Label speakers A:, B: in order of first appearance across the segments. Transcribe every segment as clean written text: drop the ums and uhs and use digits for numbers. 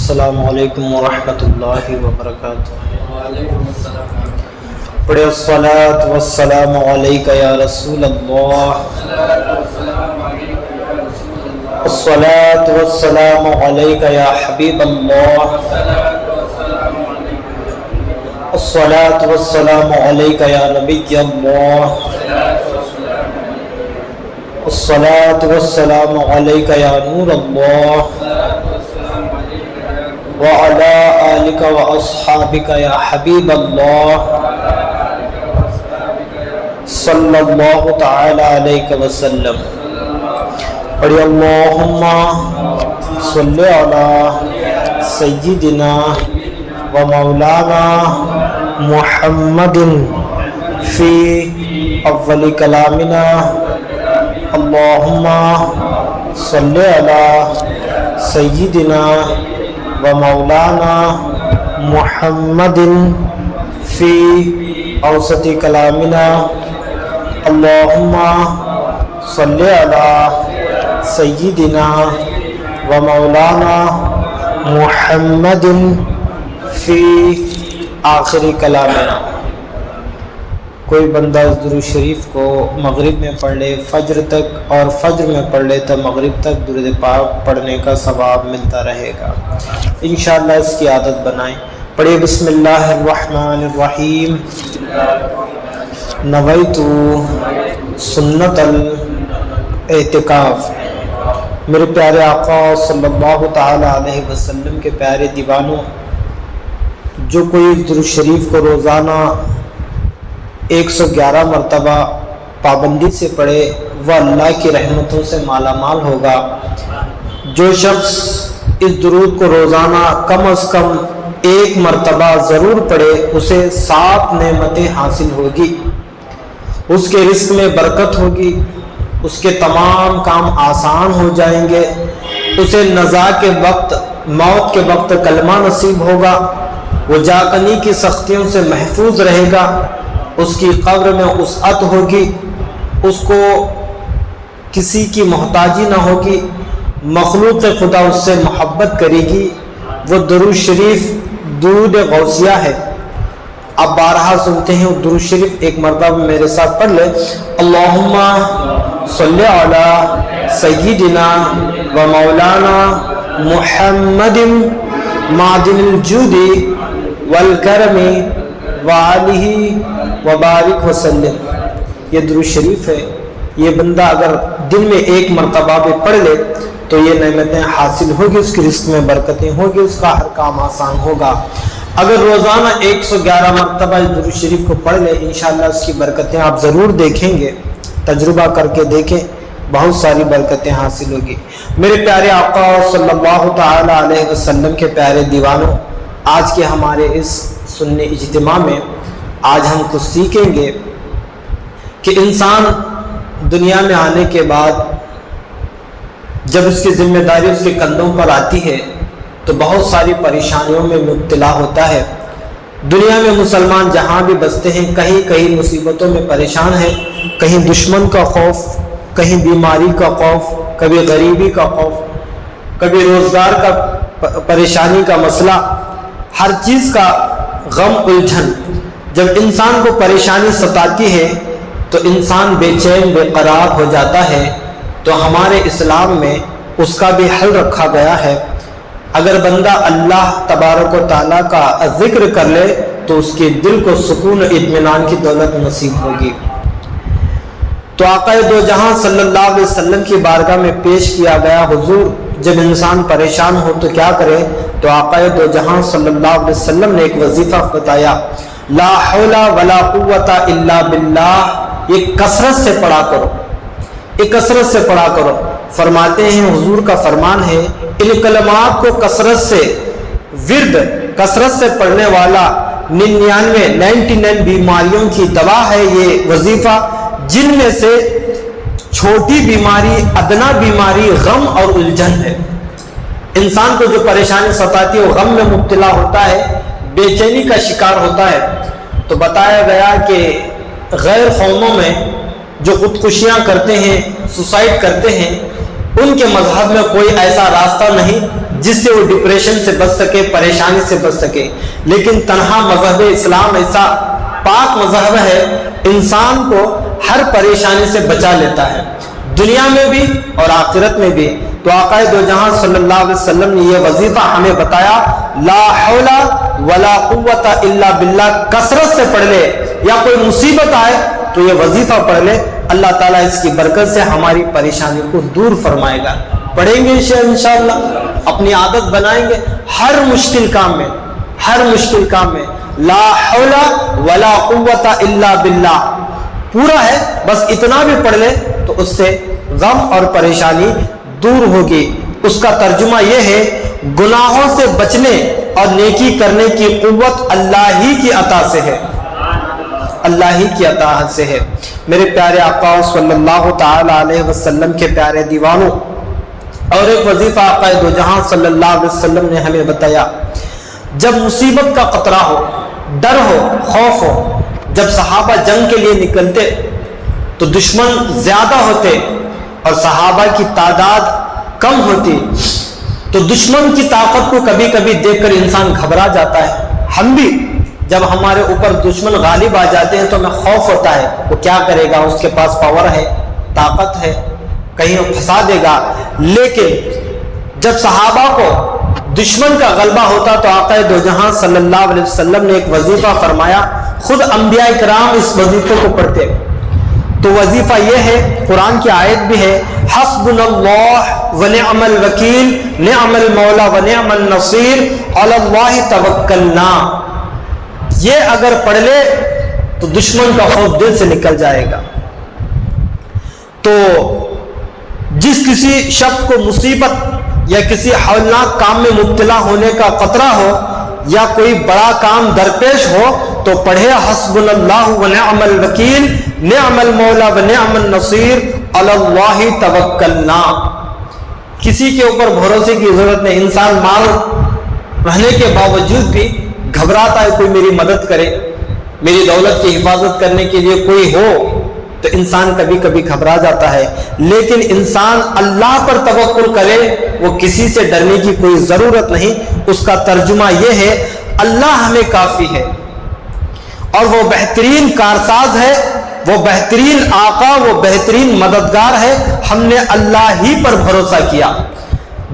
A: السلام علیکم ورحمۃ اللہ وبرکاتہ۔ پڑھے الصلاۃ والسلام علیک یا رسول اللہ، الصلاۃ والسلام علیک یا حبیب اللہ، الصلاۃ والسلام علیک یا نبی اللہ، الصلاۃ والسلام علیک یا نور اللہ، وعلى آلك وأصحابك يا حبيب الله صلى الله تعالى عليك وسلم۔ پڑھی اللهم صل على سيدنا ومولانا محمد في أول كلامنا، اللهم صل على سيدنا ومولانا محمد فی اوسط کلامنا، اللہم صلی علی سیدنا ومولانا محمد فی آخر کلامنا۔ کوئی بندہ درود شریف کو مغرب میں پڑھ لے فجر تک، اور فجر میں پڑھ لے تو مغرب تک درود پاک پڑھنے کا ثواب ملتا رہے گا۔ انشاءاللہ اس کی عادت بنائیں۔ پڑھیں بسم اللہ الرحمن الرحیم۔ نویت سنت الاعتکاف۔ میرے پیارے آقا صلی اللہ تعالی علیہ وسلم کے پیارے دیوانوں، جو کوئی درود شریف کو روزانہ 111 مرتبہ پابندی سے پڑھے وہ اللہ کی رحمتوں سے مالا مال ہوگا۔ جو شخص اس درود کو روزانہ کم از کم 1 مرتبہ ضرور پڑھے اسے 7 نعمتیں حاصل ہوگی۔ اس کے رزق میں برکت ہوگی، اس کے تمام کام آسان ہو جائیں گے، اسے نزا کے وقت، موت کے وقت کلمہ نصیب ہوگا، وہ جاکنی کی سختیوں سے محفوظ رہے گا، اس کی قبر میں وسعت ہوگی، اس کو کسی کی محتاجی نہ ہوگی، مخلوق خدا اس سے محبت کرے گی۔ وہ درود شریف درود غوثیہ ہے۔ اب بارہا سنتے ہیں وہ درود شریف، ایک مرتبہ میرے ساتھ پڑھ لے۔ اللہم صلی علی سیدنا و مولانا محمد معدن الجود والکرم وآلہ وبارک وسلم۔ یہ درود شریف ہے، یہ بندہ اگر دن میں 1 مرتبہ بھی پڑھ لے تو یہ نعمتیں حاصل ہوگی، اس کی رزق میں برکتیں ہوگی، اس کا ہر کام آسان ہوگا۔ اگر روزانہ 111 مرتبہ اس درود شریف کو پڑھ لے انشاءاللہ اس کی برکتیں آپ ضرور دیکھیں گے، تجربہ کر کے دیکھیں، بہت ساری برکتیں حاصل ہوگی۔ میرے پیارے آقا صلی اللہ تعالی علیہ وسلم کے پیارے دیوانوں، آج کے ہمارے اس سنی اجتماع میں آج ہم کچھ سیکھیں گے کہ انسان دنیا میں آنے کے بعد جب اس کی ذمہ داری اس کے کندھوں پر آتی ہے تو بہت ساری پریشانیوں میں مبتلا ہوتا ہے۔ دنیا میں مسلمان جہاں بھی بستے ہیں کہیں کہیں مصیبتوں میں پریشان ہیں، کہیں دشمن کا خوف، کہیں بیماری کا خوف، کبھی غریبی کا خوف، کبھی روزگار کا پریشانی کا مسئلہ، ہر چیز کا غم الجھن۔ جب انسان کو پریشانی ستاتی ہے تو انسان بے چین بے قرار ہو جاتا ہے، تو ہمارے اسلام میں اس کا بھی حل رکھا گیا ہے۔ اگر بندہ اللہ تبارک و تعالیٰ کا ذکر کر لے تو اس کے دل کو سکون و اطمینان کی دولت نصیب ہوگی۔ تو آقا دو جہاں صلی اللہ علیہ وسلم کی بارگاہ میں پیش کیا گیا، حضور جب انسان پریشان ہو تو کیا کرے؟ تو آقا دو جہاں صلی اللہ علیہ وسلم نے ایک وظیفہ بتایا، لا حول ولا قوت الا باللہ۔ یہ کثرت سے پڑھا کرو، یہ کثرت سے پڑھا کرو۔ فرماتے ہیں حضور کا فرمان ہے، ان کلمات کو کثرت سے ورد کثرت سے پڑھنے والا 99 بیماریوں کی دوا ہے یہ وظیفہ، جن میں سے چھوٹی بیماری، ادنا بیماری غم اور الجھن ہے۔ انسان کو جو پریشانی ستاتی ہے وہ غم میں مبتلا ہوتا ہے، بے چینی کا شکار ہوتا ہے۔ تو بتایا گیا کہ غیر قوموں میں جو خودکشیاں کرتے ہیں، سوسائڈ کرتے ہیں، ان کے مذہب میں کوئی ایسا راستہ نہیں جس سے وہ ڈپریشن سے بچ سکے، پریشانی سے بچ سکے۔ لیکن تنہا مذہب اسلام ایسا پاک مذہب ہے، انسان کو ہر پریشانی سے بچا لیتا ہے، دنیا میں بھی اور آخرت میں بھی۔ تو آقا دو جہاں صلی اللہ علیہ وسلم نے یہ وظیفہ ہمیں بتایا، لا حول ولا قوت الا باللہ، کثرت سے پڑھ لے، یا کوئی مصیبت آئے تو یہ وظیفہ پڑھ لے، اللہ تعالیٰ اس کی برکت سے ہماری پریشانی کو دور فرمائے گا۔ پڑھیں گے انشاءاللہ، اپنی عادت بنائیں گے، ہر مشکل کام میں لا حول ولا قوت الا باللہ پورا ہے، بس اتنا بھی پڑھ لے تو اس سے غم اور پریشانی دور ہوگی۔ اس کا ترجمہ یہ ہے، گناہوں سے بچنے اور نیکی کرنے کی قوت اللہ ہی کی عطا سے ہے، اللہ ہی کی عطا سے ہے۔ میرے پیارے آقا صلی اللہ تعالی علیہ وسلم کے پیارے دیوانوں، اور ایک وظیفہ آقا دو جہاں صلی اللہ علیہ وسلم نے ہمیں بتایا، جب مصیبت کا خطرہ ہو، ڈر ہو، خوف ہو، جب صحابہ جنگ کے لیے نکلتے تو دشمن زیادہ ہوتے اور صحابہ کی تعداد کم ہوتی، تو دشمن کی طاقت کو کبھی کبھی دیکھ کر انسان گھبرا جاتا ہے۔ ہم بھی جب ہمارے اوپر دشمن غالب آ جاتے ہیں تو ہمیں خوف ہوتا ہے، وہ کیا کرے گا، اس کے پاس پاور ہے، طاقت ہے، کہیں وہ پھنسا دے گا۔ لیکن جب صحابہ کو دشمن کا غلبہ ہوتا تو آقا دو جہاں صلی اللہ علیہ وسلم نے ایک وظیفہ فرمایا، خود انبیاء کرام اس وظیفے کو پڑھتے۔ تو وظیفہ یہ ہے، قرآن کی آیت بھی ہے، حسبنا اللہ ونعم الوکیل نعم المولا ونعم النصیر علی اللہ توکلنا۔ یہ اگر پڑھ لے تو دشمن کا خوف دل سے نکل جائے گا۔ تو جس کسی شخص کو مصیبت یا کسی ہولناک کام میں مبتلا ہونے کا خطرہ ہو یا کوئی بڑا کام درپیش ہو تو پڑھے حسبنا اللہ ونعم الوکیل نعم المولا ونعم النصیر علی اللہ توکلنا۔ کسی کے اوپر بھروسے کی ضرورت نہیں، انسان مال رہنے کے باوجود بھی گھبراتا ہے، کوئی میری مدد کرے، میری دولت کی حفاظت کرنے کے لیے کوئی ہو، تو انسان کبھی کبھی گھبرا جاتا ہے۔ لیکن انسان اللہ پر توکل کرے، وہ کسی سے ڈرنے کی کوئی ضرورت نہیں۔ اس کا ترجمہ یہ ہے، اللہ ہمیں کافی ہے اور وہ بہترین کارساز ہے، وہ بہترین آقا، وہ بہترین مددگار ہے، ہم نے اللہ ہی پر بھروسہ کیا۔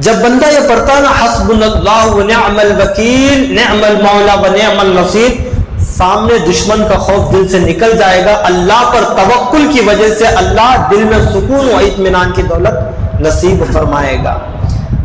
A: جب بندہ یہ پڑھتا ہے نا، حسبنا اللہ ونعم الوکیل نعم المولا ونعم النصیر، سامنے دشمن کا خوف دل سے نکل جائے گا۔ اللہ پر توکل کی وجہ سے اللہ دل میں سکون و اطمینان کی دولت نصیب فرمائے گا۔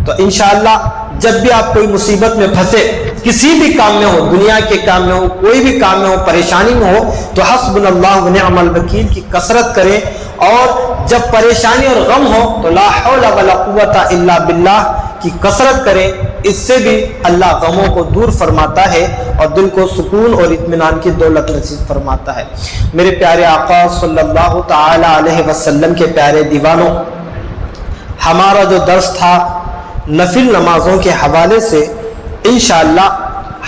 A: تو انشاءاللہ جب بھی آپ کوئی مصیبت میں پھنسے، کسی بھی کام میں ہو، دنیا کے کام میں ہو، کوئی بھی کام میں ہو، پریشانی میں ہو، تو حسبنا اللہ ونعم الوکیل کی کثرت کریں، اور جب پریشانی اور غم ہو تو لا حول ولا قوت الا باللہ کی کثرت کریں۔ اس سے بھی اللہ غموں کو دور فرماتا ہے اور دل کو سکون اور اطمینان کی دولت نصیب فرماتا ہے۔ میرے پیارے آقا صلی اللہ تعالی علیہ وسلم کے پیارے دیوانوں، ہمارا جو درس تھا نفل نمازوں کے حوالے سے، انشاءاللہ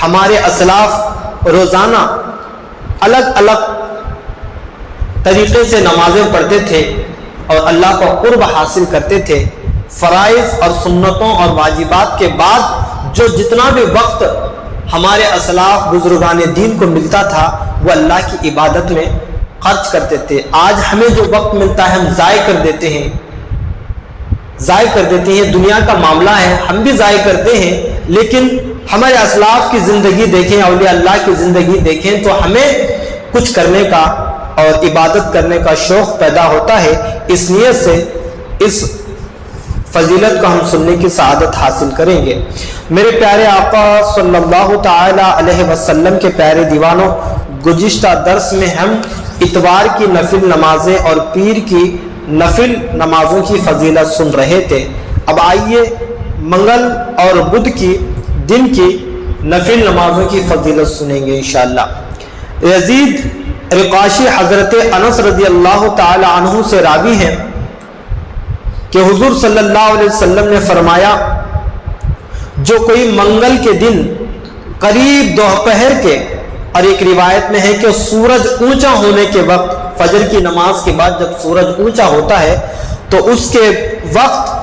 A: ہمارے اسلاف روزانہ الگ الگ طریقے سے نمازیں پڑھتے تھے اور اللہ کا قرب حاصل کرتے تھے۔ فرائض اور سنتوں اور واجبات کے بعد جو جتنا بھی وقت ہمارے اسلاف بزرگان دین کو ملتا تھا وہ اللہ کی عبادت میں خرچ کرتے تھے۔ آج ہمیں جو وقت ملتا ہے ہم ضائع کر دیتے ہیں، دنیا کا معاملہ ہے، ہم بھی ضائع کرتے ہیں۔ لیکن ہمارے اسلاف کی زندگی دیکھیں، اولیاء اللہ کی زندگی دیکھیں تو ہمیں کچھ کرنے کا اور عبادت کرنے کا شوق پیدا ہوتا ہے۔ اس نیت سے اس فضیلت کو ہم سننے کی سعادت حاصل کریں گے۔ میرے پیارے آقا صلی اللہ تعالی علیہ وسلم کے پیارے دیوانوں، گزشتہ درس میں ہم اتوار کی نفل نمازیں اور پیر کی نفل نمازوں کی فضیلت سن رہے تھے۔ اب آئیے منگل اور بدھ کی دن کی نفل نمازوں کی فضیلت سنیں گے انشاءاللہ۔ یزید رقاشی حضرت انس رضی اللہ تعالی عنہ سے راوی ہیں کہ حضور صلی اللہ علیہ وسلم نے فرمایا، جو کوئی منگل کے دن قریب دوپہر کے، اور ایک روایت میں ہے کہ سورج اونچا ہونے کے وقت، فجر کی نماز کے بعد جب سورج اونچا ہوتا ہے تو اس کے وقت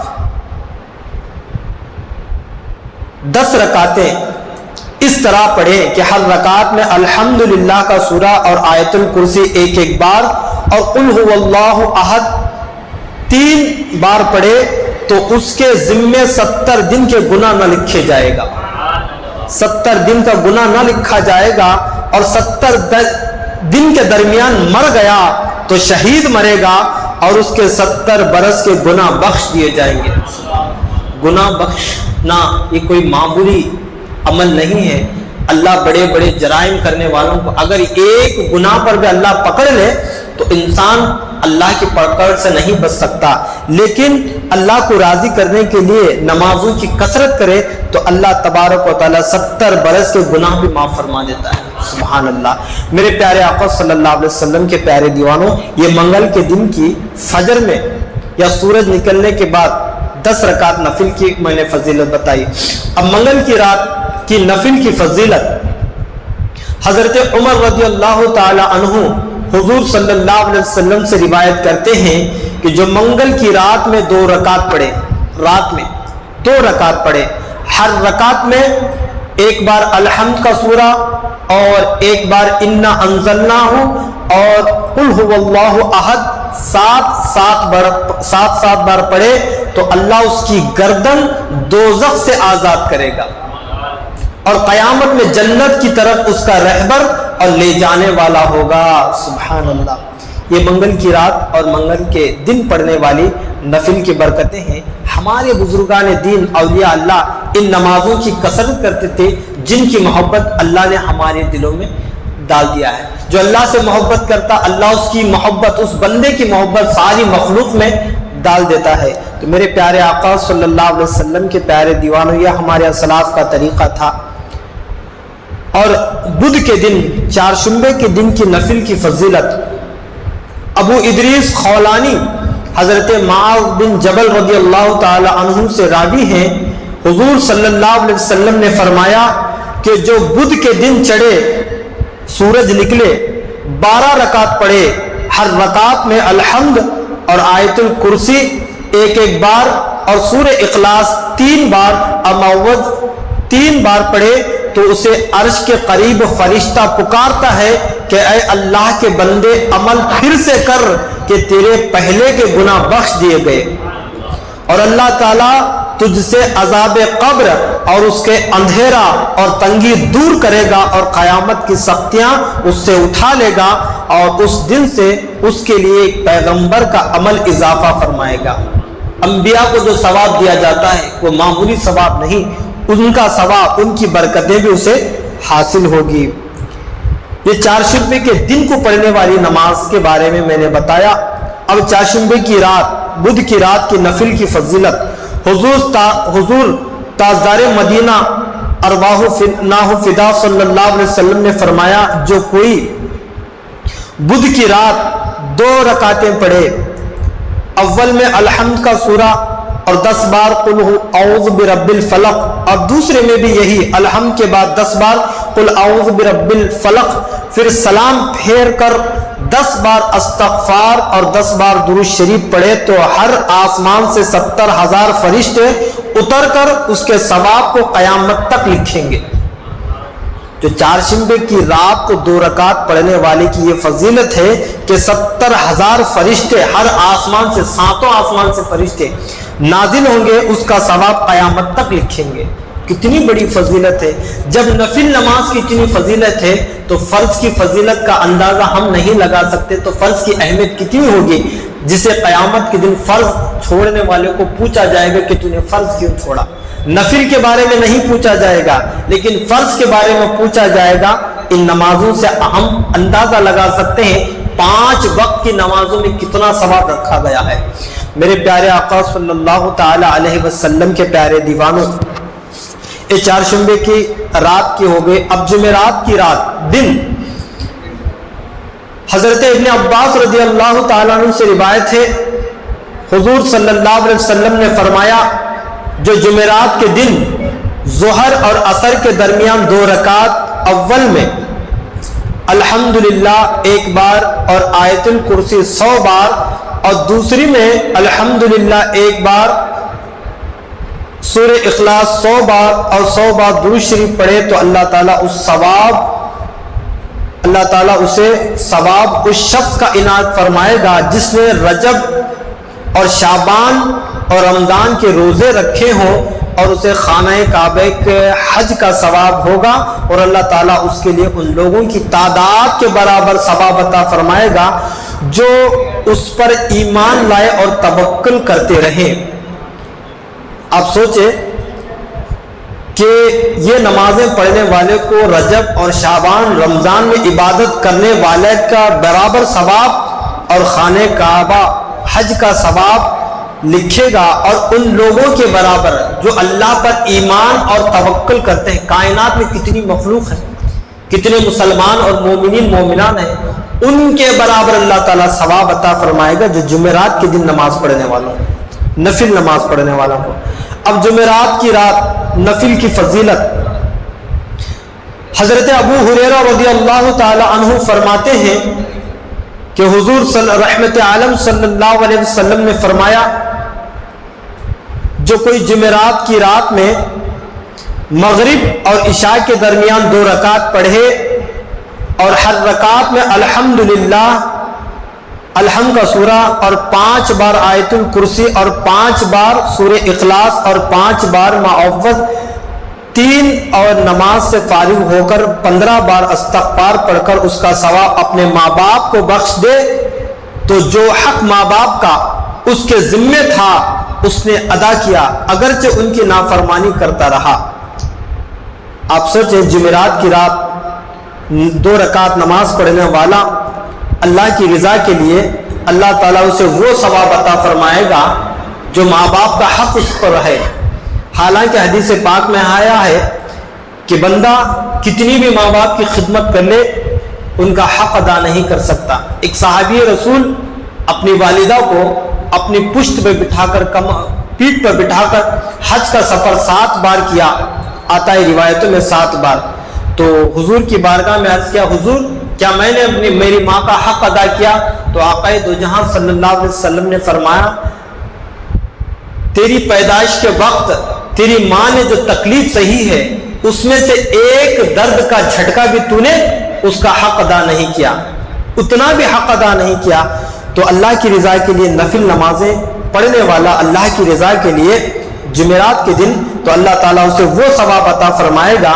A: 10 رکعتیں اس طرح پڑھے کہ ہر رکعت میں الحمدللہ کا سورہ اور آیت الکرسی ایک بار اور قل هو اللہ احد 3 بار پڑھے تو اس کے ذمے 70 دن کے گناہ نہ لکھے جائے گا، 70 دن کا گناہ نہ لکھا جائے گا، اور 70 دن کے درمیان مر گیا تو شہید مرے گا اور اس کے 70 برس کے گناہ بخش دیے جائیں گے۔ گناہ بخشنا یہ کوئی معمولی عمل نہیں ہے۔ اللہ بڑے بڑے جرائم کرنے والوں کو اگر ایک گناہ پر بھی اللہ پکڑ لے تو انسان اللہ کی پکڑ سے نہیں بچ سکتا، لیکن اللہ کو راضی کرنے کے لیے نمازوں کی کثرت کرے تو اللہ تبارک و تعالیٰ 70 برس کے گناہ بھی معاف فرما دیتا ہے۔ سبحان اللہ۔ میرے پیارے آقا صلی اللہ علیہ وسلم کے پیارے دیوانوں، یہ منگل کے دن کی فجر میں یا سورج نکلنے کے بعد 10 رکعت نفل کی میں نے فضیلت بتائی۔ اب منگل کی رات کی نفل کی فضیلت حضرت عمر رضی اللہ تعالی عنہ حضور صلی اللہ علیہ وسلم سے روایت کرتے ہیں کہ جو منگل کی رات میں 2 رکعت پڑھے، رات میں 2 رکعت پڑھے، ہر رکعت میں ایک بار الحمد کا سورہ اور ایک بار انا انزلناہ اور قل هو اللہ احد 7 بار پڑھے تو اللہ اس کی گردن دوزخ سے آزاد کرے گا اور قیامت میں جنت کی طرف اس کا رہبر اور لے جانے والا ہوگا۔ سبحان اللہ۔ یہ منگل کی رات اور منگل کے دن پڑھنے والی نفل کی برکتیں ہیں۔ ہمارے بزرگان دین اولیاء اللہ ان نمازوں کی کثرت کرتے تھے جن کی محبت اللہ نے ہمارے دلوں میں ڈال دیا ہے۔ جو اللہ سے محبت کرتا اللہ اس کی محبت، اس بندے کی محبت ساری مخلوق میں ڈال دیتا ہے۔ تو میرے پیارے آقا صلی اللہ علیہ وسلم کے پیارے دیوانوں، یہ ہمارے اسلاف کا طریقہ تھا۔ اور بدھ کے دن، چہارشنبے کے دن کی نفل کی فضیلت ابو ادریس خولانی حضرت معاذ بن جبل رضی اللہ تعالی عنہ سے راوی ہیں، حضور صلی اللہ علیہ وسلم نے فرمایا کہ جو بدھ کے دن چڑھے، سورج نکلے، 12 رکعت پڑھے، ہر رکعت میں الحمد اور آیت الکرسی ایک بار اور سورہ اخلاص 3 بار اور معوذ 3 بار پڑھے تو اسے عرش کے قریب فرشتہ پکارتا ہے کہ اے اللہ کے بندے عمل پھر سے کر کہ تیرے پہلے کے گناہ بخش دیے گئے، اور اللہ تعالیٰ تجھ سے عذاب قبر اور اس کے اندھیرا اور تنگی دور کرے گا اور قیامت کی سختیاں اس سے اٹھا لے گا، اور اس دن سے اس کے لیے ایک پیغمبر کا عمل اضافہ فرمائے گا۔ انبیاء کو جو ثواب دیا جاتا ہے وہ معمولی ثواب نہیں، ان کا ثواب، ان کی برکتیں بھی اسے حاصل ہوگی۔ یہ چہارشنبے کے دن کو پڑھنے والی نماز کے بارے میں نے بتایا۔ اب چہارشنبے کی رات، بدھ کی رات کی نفل کی فضیلت حضور تاجدار مدینہ ارواح فدا صلی اللہ علیہ وسلم نے فرمایا جو کوئی بدھ کی رات 2 رکعتیں پڑھے، اول میں الحمد کا سورہ اور 10 بار قل اعوذ برب الفلق، اور دوسرے میں بھی یہی الحمد کے بعد 10 بار قل اعوذ برب الفلق، پھر سلام پھیر کر 10 بار استغفار اور 10 بار درود شریف پڑھے تو ہر آسمان سے 70,000 فرشتے اتر کر اس کے ثواب کو قیامت تک لکھیں گے۔ جو چہارشنبے کی رات کو 2 رکعت پڑھنے والے کی یہ فضیلت ہے کہ 70,000 فرشتے ہر آسمان سے، 7 آسمان سے فرشتے نازل ہوں گے، اس کا ثواب قیامت تک لکھیں گے۔ کتنی بڑی فضیلت ہے۔ جب نفل نماز کی اتنی فضیلت ہے تو فرض کی فضیلت کا اندازہ ہم نہیں لگا سکتے، تو فرض کی اہمیت کتنی ہوگی، جسے قیامت کے دن فرض چھوڑنے والے کو پوچھا جائے گا کہ تو نے فرض کیوں چھوڑا۔ نفل کے بارے میں نہیں پوچھا جائے گا لیکن فرض کے بارے میں پوچھا جائے گا۔ ان نمازوں سے ہم اندازہ لگا سکتے ہیں 5 وقت کی نمازوں میں کتنا ثواب رکھا گیا ہے۔ میرے پیارے آقا صلی اللہ تعالی علیہ وسلم کے پیارے دیوانوں، یہ چہارشنبے کی رات کی ہو گئی۔ اب جمعرات کی رات دن، حضرت ابن عباس رضی اللہ تعالیٰ عنہ سے روایت ہے، حضور صلی اللہ علیہ وسلم نے فرمایا جو جمعرات کے دن ظہر اور عصر کے درمیان 2 رکعت، اول میں الحمدللہ 1 بار اور آیت الکرسی 100 بار، اور دوسری میں الحمدللہ 1 بار سورہ اخلاص 100 بار اور 100 بار درود شریف پڑھے تو اللہ تعالیٰ اسے ثواب اس شخص کا عنایت فرمائے گا جس نے رجب اور شعبان اور رمضان کے روزے رکھے ہوں، اور اسے خانہ کعبہ کے حج کا ثواب ہوگا، اور اللہ تعالیٰ اس کے لیے ان لوگوں کی تعداد کے برابر ثواب عطا فرمائے گا جو اس پر ایمان لائے اور توکل کرتے رہے۔ آپ سوچیں کہ یہ نمازیں پڑھنے والے کو رجب اور شعبان رمضان میں عبادت کرنے والے کا برابر ثواب اور خانہ کعبہ حج کا ثواب لکھے گا، اور ان لوگوں کے برابر جو اللہ پر ایمان اور توکل کرتے ہیں۔ کائنات میں کتنی مخلوق ہے، کتنے مسلمان اور مومنین مومنان ہیں، ان کے برابر اللہ تعالیٰ ثواب عطا فرمائے گا جو جمعرات کے دن نماز پڑھنے والوں، نفل نماز پڑھنے والوں کو۔ اب جمعرات کی رات نفل کی فضیلت، حضرت ابو ہریرہ رضی اللہ تعالی عنہ فرماتے ہیں کہ حضور رحمت عالم صلی اللہ علیہ وسلم نے فرمایا، جو کوئی جمعرات کی رات میں مغرب اور عشاء کے درمیان 2 رکعت پڑھے اور ہر رکعت میں الحمدللہ، الحمد کا سورہ اور 5 بار آیت الکرسی اور 5 بار سورہ اخلاص اور 5 بار معوذ 3 اور نماز سے فارغ ہو کر 15 بار استغفار پڑھ کر اس کا ثواب اپنے ماں باپ کو بخش دے تو جو حق ماں باپ کا اس کے ذمے تھا اس نے ادا کیا، اگرچہ ان کی نافرمانی کرتا رہا۔ آپ سوچیں جمعرات کی رات 2 رکعت نماز پڑھنے والا اللہ کی رضا کے لیے اللہ تعالیٰ اسے وہ ثواب عطا فرمائے گا جو ماں باپ کا حق اس پر ہے۔ حالانکہ حدیث پاک میں آیا ہے کہ بندہ کتنی بھی ماں باپ کی خدمت کر لے ان کا حق ادا نہیں کر سکتا۔ ایک صحابی رسول اپنی والدہ کو اپنی پشت پہ بٹھا کر پیٹھ پر بٹھا کر حج کا سفر 7 بار کیا، آتا ہے روایتوں میں 7 بار۔ تو حضور کی بارگاہ میں عرض کیا، حضور کیا میں نے میری ماں کا حق ادا کیا؟ تو آقا دو جہاں صلی اللہ علیہ وسلم نے فرمایا، تیری پیدائش کے وقت تیری ماں نے جو تکلیف سہی ہے اس میں سے ایک درد کا جھٹکا بھی تو نے اس کا حق ادا نہیں کیا، اتنا بھی حق ادا نہیں کیا۔ تو اللہ کی رضا کے لیے نفل نمازیں پڑھنے والا اللہ کی رضا کے لیے جمعرات کے دن تو اللہ تعالیٰ اسے وہ ثواب عطا فرمائے گا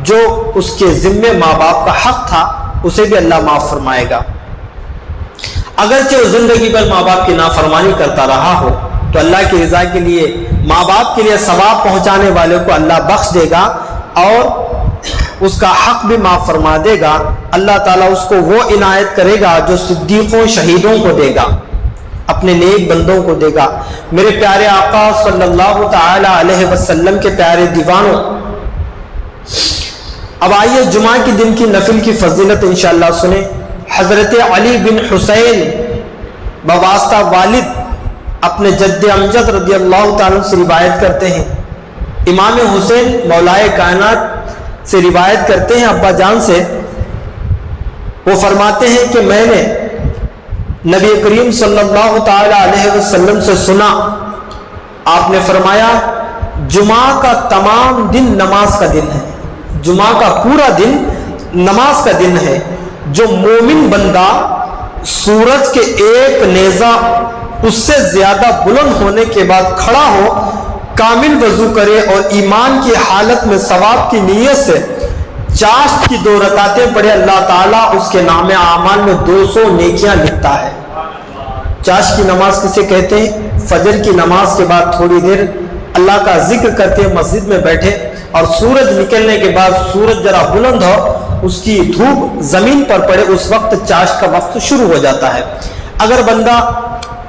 A: جو اس کے ذمے ماں باپ کا حق تھا اسے بھی اللہ معاف فرمائے گا۔ اگرچہ وہ زندگی بھر ماں باپ کی نافرمانی کرتا رہا ہو تو اللہ کی رضا کے لیے ماں باپ کے لیے ثواب پہنچانے والے کو اللہ بخش دے گا اور اس کا حق بھی معاف فرما دے گا۔ اللہ تعالیٰ اس کو وہ عنایت کرے گا جو صدیقوں شہیدوں کو دے گا، اپنے نیک بندوں کو دے گا۔ میرے پیارے آقا صلی اللہ تعالی علیہ وسلم کے پیارے دیوانوں، اب آئیے جمعہ کے دن کی نفل کی فضیلت انشاءاللہ سنیں۔ حضرت علی بن حسین بواسطہ والد اپنے جد امجد رضی اللہ تعالیٰ سے روایت کرتے ہیں، امام حسین مولائے کائنات سے روایت کرتے ہیں ابا جان سے، وہ فرماتے ہیں کہ میں نے نبی کریم صلی اللہ تعالی علیہ وسلم سے سنا، آپ نے فرمایا جمعہ کا تمام دن نماز کا دن ہے، جمعہ کا پورا دن نماز کا دن ہے۔ جو مومن بندہ سورج کے ایک نیزہ اس سے زیادہ بلند ہونے کے بعد کھڑا ہو، کامل وضو کرے اور ایمان کی حالت میں ثواب کی نیت سے چاشت کی 2 رکعتیں پڑھے، اللہ تعالیٰ اس کے نام اعمال میں 200 نیکیاں لکھتا ہے۔ چاشت کی نماز کسے کہتے ہیں؟ فجر کی نماز کے بعد تھوڑی دیر اللہ کا ذکر کرتے مسجد میں بیٹھے اور سورج نکلنے کے بعد سورج ذرا بلند ہو، اس کی دھوپ زمین پر پڑے، اس وقت چاشت کا وقت شروع ہو جاتا ہے۔ اگر بندہ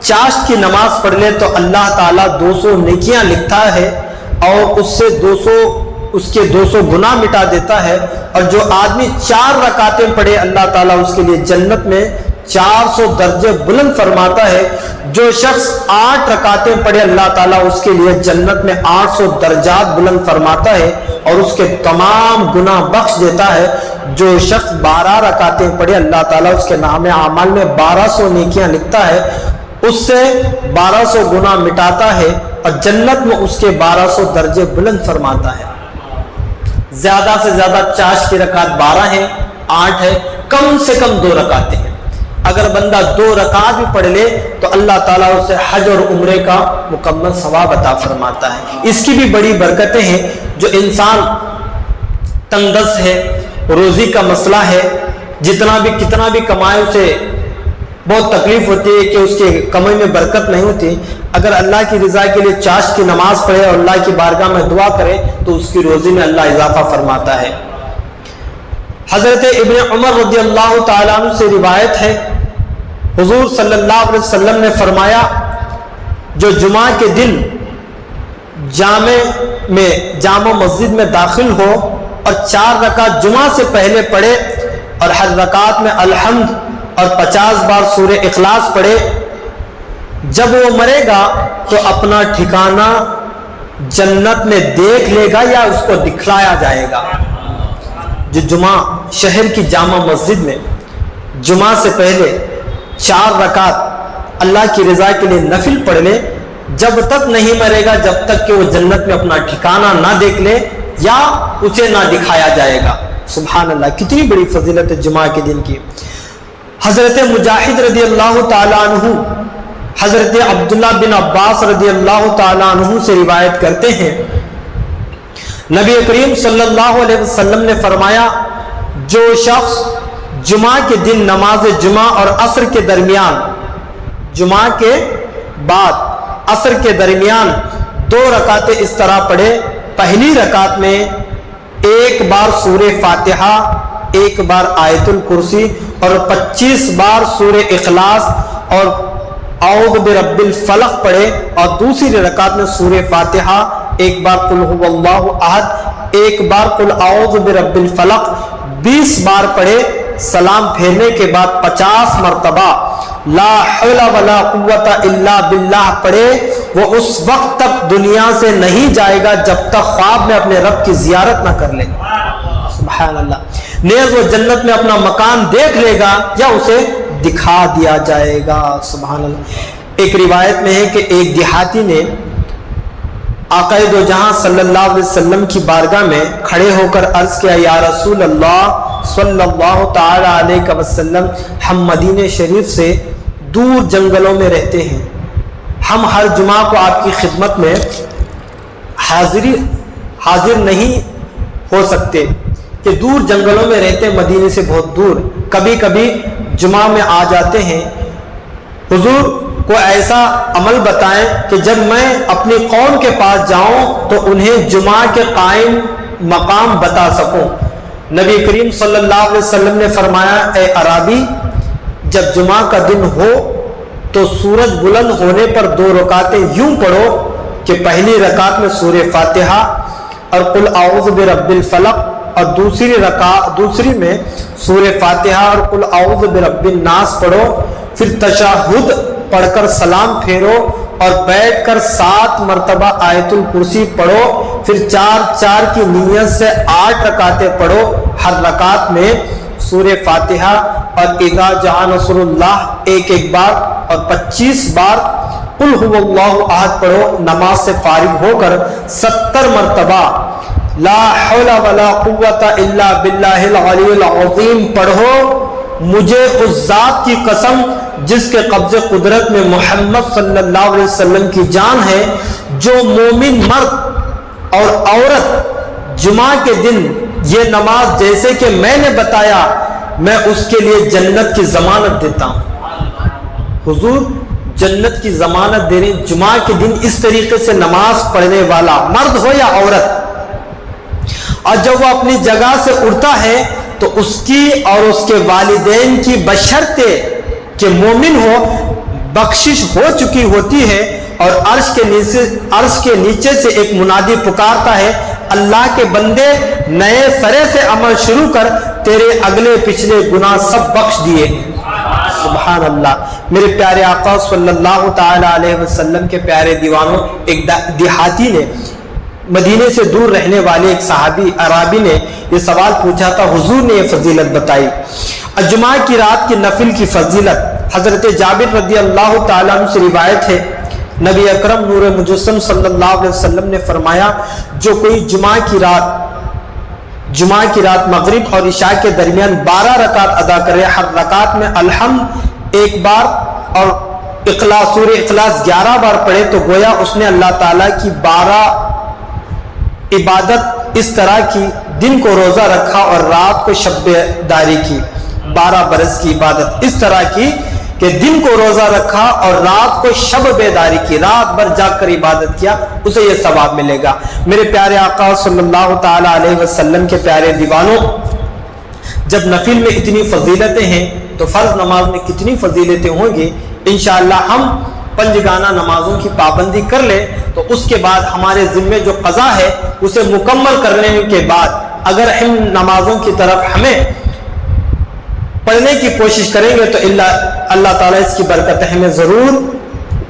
A: چاشت کی نماز پڑھ لے تو اللہ تعالیٰ 200 نیکیاں لکھتا ہے اور اس سے 200 گناہ مٹا دیتا ہے۔ اور جو آدمی 4 رکعتیں پڑھے اللہ تعالیٰ اس کے لیے جنت میں 400 درجے بلند فرماتا ہے۔ جو شخص 8 رکعتیں پڑھے اللہ تعالیٰ اس کے لیے جنت میں 800 درجات بلند فرماتا ہے اور اس کے تمام گناہ بخش دیتا ہے۔ جو شخص 12 رکعتیں پڑھے اللہ تعالیٰ اس کے نام اعمال میں 1200 نیکیاں لکھتا ہے، اس سے 1200 گناہ مٹاتا ہے اور جنت میں اس کے 1200 درجے بلند فرماتا ہے۔ زیادہ سے زیادہ چاشت کی رکعت 12 ہے، 8 ہے، کم سے کم 2 رکعتیں ہیں۔ اگر بندہ 2 رکعت بھی پڑھ لے تو اللہ تعالیٰ اسے حج اور عمرے کا مکمل ثواب عطا فرماتا ہے۔ اس کی بھی بڑی برکتیں ہیں۔ جو انسان تنگ دست ہے، روزی کا مسئلہ ہے، کتنا بھی کمائے اسے بہت تکلیف ہوتی ہے کہ اس کے کمائی میں برکت نہیں ہوتی، اگر اللہ کی رضا کے لیے چاشت کی نماز پڑھے اور اللہ کی بارگاہ میں دعا کرے تو اس کی روزی میں اللہ اضافہ فرماتا ہے۔ حضرت ابن عمر رضی اللہ تعالیٰ عنہ سے روایت ہے، حضور صلی اللہ علیہ وسلم نے فرمایا، جو جمعہ کے دن جامع مسجد میں داخل ہو اور 4 رکعت جمعہ سے پہلے پڑھے اور ہر رکعت میں الحمد اور 50 بار سورہ اخلاص پڑھے، جب وہ مرے گا تو اپنا ٹھکانہ جنت میں دیکھ لے گا یا اس کو دکھلایا جائے گا۔ جو جمعہ شہر کی جامع مسجد میں جمعہ سے پہلے 4 رکعت اللہ کی رضا کے لیے نفل پڑھ لے، جب تک نہیں مرے گا جب تک کہ وہ جنت میں اپنا ٹھکانہ نہ دیکھ لے یا اسے نہ دکھایا جائے گا۔ سبحان اللہ، کتنی بڑی فضیلت ہے جمعہ کے دن کی۔ حضرت مجاہد رضی اللہ تعالیٰ عنہ حضرت عبداللہ بن عباس رضی اللہ تعالیٰ عنہ سے روایت کرتے ہیں، نبی کریم صلی اللہ علیہ وسلم نے فرمایا، جو شخص جمعہ کے دن نماز جمعہ اور عصر کے درمیان، جمعہ کے بعد عصر کے درمیان 2 رکعتیں اس طرح پڑھے، پہلی رکعت میں 1 بار سورہ فاتحہ، 1 بار آیت الکرسی اور 25 بار سورہ اخلاص اور اعوذ برب الفلق پڑھے، اور دوسری رکعت میں سورہ فاتحہ، 1 بار قل هو اللہ احد، 1 بار قل اعوذ برب الفلق 20 بار پڑھے، سلام پھیرنے کے بعد 50 مرتبہ لا حول ولا قوت الا باللہ پڑھے، وہ اس وقت تک دنیا سے نہیں جائے گا جب تک خواب میں اپنے رب کی زیارت نہ کر لے۔ سبحان اللہ، نیز وہ جنت میں اپنا مکان دیکھ لے گا یا اسے دکھا دیا جائے گا۔ سبحان اللہ۔ ایک روایت میں ہے کہ ایک دیہاتی نے آقا دو جہاں صلی اللہ علیہ وسلم کی بارگاہ میں کھڑے ہو کر عرض کیا، یا رسول اللہ صلی اللہ تعالی علیہ وسلم، ہم مدینہ شریف سے دور جنگلوں میں رہتے ہیں، ہم ہر جمعہ کو آپ کی خدمت میں حاضر نہیں ہو سکتے کہ دور جنگلوں میں رہتے ہیں، مدینے سے بہت دور، کبھی کبھی جمعہ میں آ جاتے ہیں، حضور کو ایسا عمل بتائیں کہ جب میں اپنی قوم کے پاس جاؤں تو انہیں جمعہ کے قائم مقام بتا سکوں۔ نبی کریم صلی اللہ علیہ وسلم نے فرمایا، اے عرابی، جب جمعہ کا دن ہو تو سورج بلند ہونے پر 2 رکعتیں یوں پڑھو کہ پہلی رکعت میں سورہ فاتحہ اور قل اعوذ برب الفلق، اور دوسری میں سورہ فاتحہ اور قل اعوذ برب الناس پڑھو، پھر تشہد پڑھ کر سلام پھیرو اور بیٹھ کر 7 مرتبہ آیت الکرسی پڑھو، پھر 4 کی نیت سے 8 رکعتیں پڑھو، ہر رکعت میں سورہ فاتحہ اور اذا جاء نصر اللہ 1 بار اور 25 بار قل هو اللہ احد پڑھو۔ نماز سے فارغ ہو کر 70 مرتبہ لا حول ولا قوت الا باللہ العلی العظیم پڑھو۔ مجھے اس ذات کی قسم جس کے قبض قدرت میں محمد صلی اللہ علیہ وسلم کی جان ہے، جو مومن مرد اور عورت جمعہ کے دن یہ نماز جیسے کہ میں نے بتایا، میں اس کے لیے جنت کی ضمانت دیتا ہوں۔ حضور جنت کی ضمانت دے رہے ہیں، جمعہ کے دن اس طریقے سے نماز پڑھنے والا مرد ہو یا عورت، اور جب وہ اپنی جگہ سے اٹھتا ہے تو اس کی اور اس کے والدین کی بشرطے کہ مومن ہو بخشش ہو چکی ہوتی ہے، اور عرش کے نیچے سے ایک منادی پکارتا ہے، اللہ کے بندے نئے سرے سے عمل شروع کر، تیرے اگلے پچھلے گناہ سب بخش دیے۔ سبحان اللہ۔ میرے پیارے آقا صلی اللہ تعالی علیہ وسلم کے پیارے دیوانوں، ایک دیہاتی نے، مدینے سے دور رہنے والے ایک صحابی عرابی نے یہ سوال پوچھا تھا، حضور نے یہ فضیلت بتائی، جمعہ کی رات کی نفل کی فضیلت۔ حضرت جابر رضی اللہ تعالیٰ عنہ سے روایت ہے، نبی اکرم نور مجسم صلی اللہ علیہ وسلم نے فرمایا جو کوئی جمعہ کی رات مغرب اور عشاء کے درمیان 12 رکعت ادا کرے، ہر رکعت میں الحمد ایک بار اور سورہ اخلاص 11 بار پڑھے، تو گویا اس نے اللہ تعالیٰ کی 12 عبادت اس طرح کی، دن کو روزہ رکھا اور رات کو شب بیداری کی، 12 برس کی عبادت اس طرح کی کہ دن کو روزہ رکھا اور رات کو شب بیداری کی، رات بھر جاگ کر عبادت کیا، اسے یہ ثواب ملے گا۔ میرے پیارے آقا صلی اللہ تعالی علیہ وسلم کے پیارے دیوانوں، جب نفل میں اتنی فضیلتیں ہیں تو فرض نماز میں کتنی فضیلتیں ہوں گی۔ انشاءاللہ ہم پنجگانہ نمازوں کی پابندی کر لیں تو اس کے بعد ہمارے ذمے جو قضا ہے اسے مکمل کرنے کے بعد اگر ہم نمازوں کی طرف ہمیں پڑھنے کی کوشش کریں گے تو اللہ تعالیٰ اس کی برکت ہمیں ضرور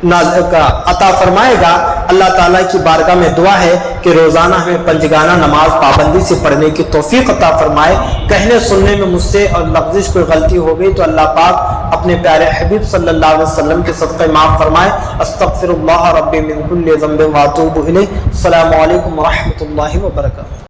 A: عطا فرمائے گا۔ اللہ تعالیٰ کی بارگاہ میں دعا ہے کہ روزانہ ہمیں پنجگانہ نماز پابندی سے پڑھنے کی توفیق عطا فرمائے۔ کہنے سننے میں مجھ سے اور لفظ کوئی غلطی ہو گئی تو اللہ پاک اپنے پیارے حبیب صلی اللہ علیہ وسلم کے صدقے معاف فرمائے۔ استغفر اللہ ربی من کل ذنب واتوب الیہ۔ السلام علیکم ورحمۃ اللہ وبرکاتہ۔